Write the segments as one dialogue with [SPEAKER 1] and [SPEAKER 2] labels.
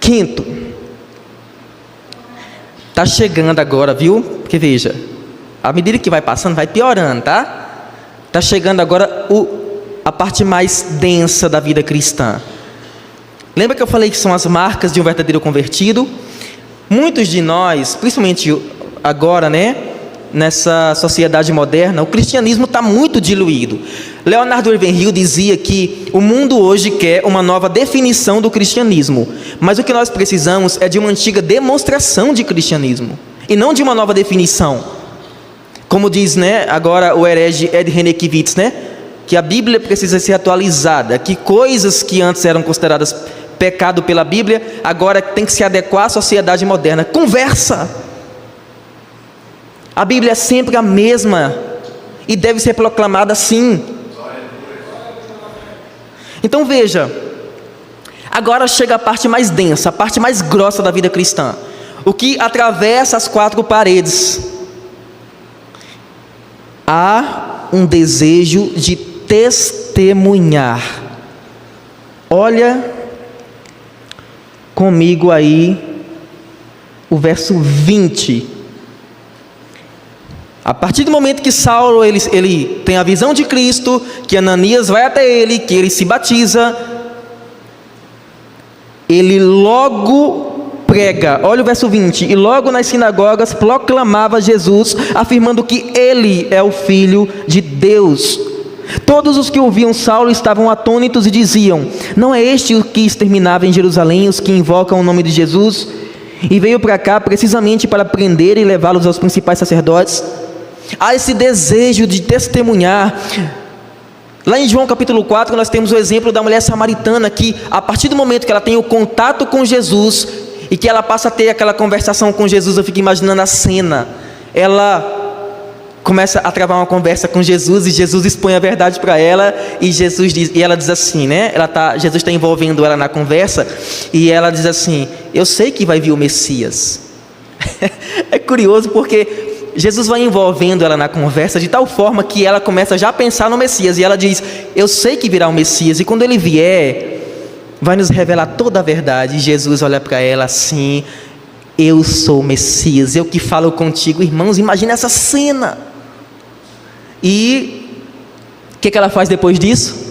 [SPEAKER 1] Quinto, está chegando agora, viu? Porque veja, à medida que vai passando, vai piorando, tá? Está chegando agora a parte mais densa da vida cristã. Lembra que eu falei que são as marcas de um verdadeiro convertido? Muitos de nós, principalmente agora, né, nessa sociedade moderna, o cristianismo está muito diluído. Leonardo Ravenhill dizia que o mundo hoje quer uma nova definição do cristianismo, mas o que nós precisamos é de uma antiga demonstração de cristianismo, e não de uma nova definição. Como diz, né, agora o herege Ed Renekiewicz, né, que a Bíblia precisa ser atualizada, que coisas que antes eram consideradas pecado pela Bíblia, agora tem que se adequar à sociedade moderna. Conversa! A Bíblia é sempre a mesma e deve ser proclamada assim. Então veja, agora chega a parte mais densa, a parte mais grossa da vida cristã, o que atravessa as quatro paredes. Há um desejo de testemunhar. Olha comigo aí o verso 20. A partir do momento que Saulo ele tem a visão de Cristo, que Ananias vai até ele, que ele se batiza, ele logo prega. Olha o verso 20. E logo nas sinagogas proclamava Jesus, afirmando que ele é o Filho de Deus. Todos os que ouviam Saulo estavam atônitos e diziam: não é este o que exterminava em Jerusalém os que invocam o nome de Jesus? E veio para cá precisamente para prender e levá-los aos principais sacerdotes? Há esse desejo de testemunhar. Lá em João capítulo 4 nós temos o exemplo da mulher samaritana, que a partir do momento que ela tem o contato com Jesus e que ela passa a ter aquela conversação com Jesus, eu fico imaginando a cena. Ela começa a travar uma conversa com Jesus e Jesus expõe a verdade para ela, e ela diz assim, né? Jesus está envolvendo ela na conversa e ela diz assim: eu sei que vai vir o Messias. É curioso porque Jesus vai envolvendo ela na conversa de tal forma que ela começa já a pensar no Messias, e ela diz: eu sei que virá o Messias, e quando ele vier, vai nos revelar toda a verdade. E Jesus olha para ela assim: eu sou o Messias, eu que falo contigo. Irmãos, imagina essa cena. E o que ela faz depois disso?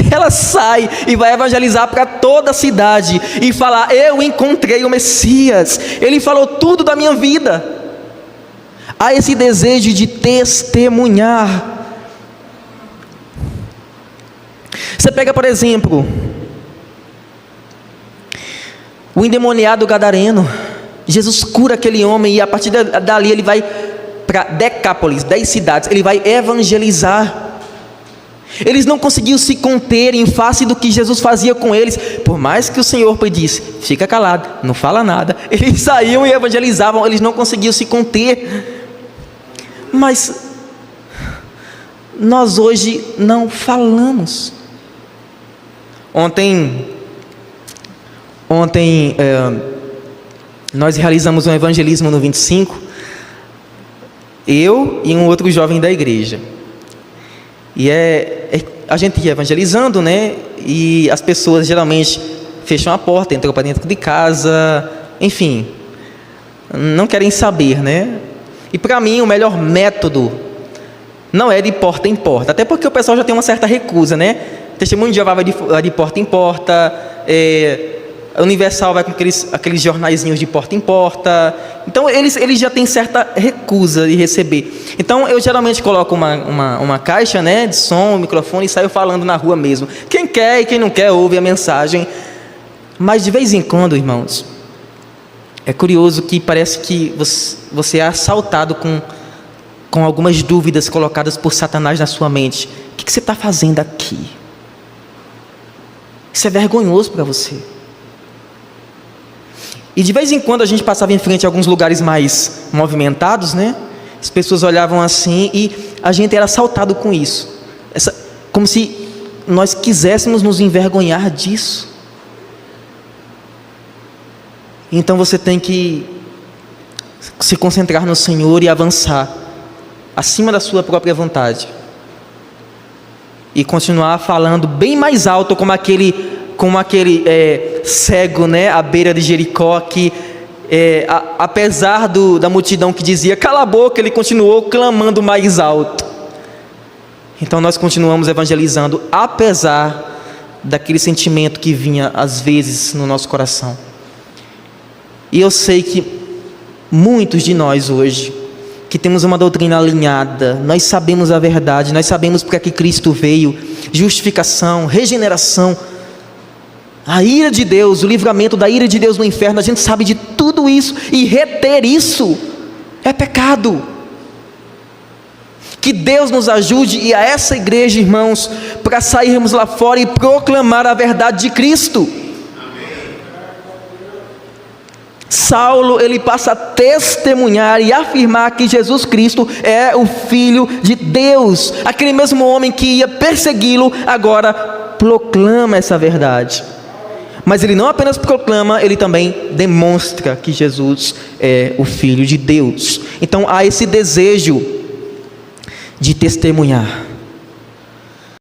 [SPEAKER 1] Ela sai e vai evangelizar para toda a cidade e falar: eu encontrei o Messias, ele falou tudo da minha vida. Há esse desejo de testemunhar. Você pega, por exemplo, o endemoniado gadareno. Jesus cura aquele homem e a partir dali ele vai para Decápolis, 10 cidades, ele vai evangelizar. Eles não conseguiam se conter em face do que Jesus fazia com eles, por mais que o Senhor pedisse: fica calado, não fala nada. Eles saíam e evangelizavam, eles não conseguiam se conter. Mas nós hoje não falamos. Ontem nós realizamos um evangelismo no 25, eu e um outro jovem da igreja. E a gente ia evangelizando, né? E as pessoas geralmente fecham a porta, entram para dentro de casa, enfim, não querem saber, né? E para mim o melhor método não é de porta em porta, até porque o pessoal já tem uma certa recusa, né? Testemunho de Jeová vai de porta em porta, a Universal vai com aqueles jornaizinhos de porta em porta. Então eles já têm certa recusa de receber. Então eu geralmente coloco uma caixa, né, de som, um microfone, e saio falando na rua mesmo. Quem quer e quem não quer ouve a mensagem. Mas de vez em quando, irmãos, é curioso que parece que você é assaltado com algumas dúvidas colocadas por Satanás na sua mente. O que você está fazendo aqui? Isso é vergonhoso para você. E de vez em quando a gente passava em frente a alguns lugares mais movimentados, né? As pessoas olhavam assim e a gente era assaltado com isso. Como se nós quiséssemos nos envergonhar disso. Então você tem que se concentrar no Senhor e avançar acima da sua própria vontade. E continuar falando bem mais alto como aquele cego, né, à beira de Jericó, que apesar da multidão que dizia cala a boca, ele continuou clamando mais alto. Então nós continuamos evangelizando, apesar daquele sentimento que vinha às vezes no nosso coração. E eu sei que muitos de nós hoje, que temos uma doutrina alinhada, nós sabemos a verdade, nós sabemos porque é que Cristo veio, justificação, regeneração, a ira de Deus, o livramento da ira de Deus no inferno, a gente sabe de tudo isso, e reter isso é pecado. Que Deus nos ajude, e a essa igreja, irmãos, para sairmos lá fora e proclamar a verdade de Cristo. Saulo, ele passa a testemunhar e afirmar que Jesus Cristo é o Filho de Deus. Aquele mesmo homem que ia persegui-lo, agora proclama essa verdade. Mas ele não apenas proclama, ele também demonstra que Jesus é o Filho de Deus. Então há esse desejo de testemunhar.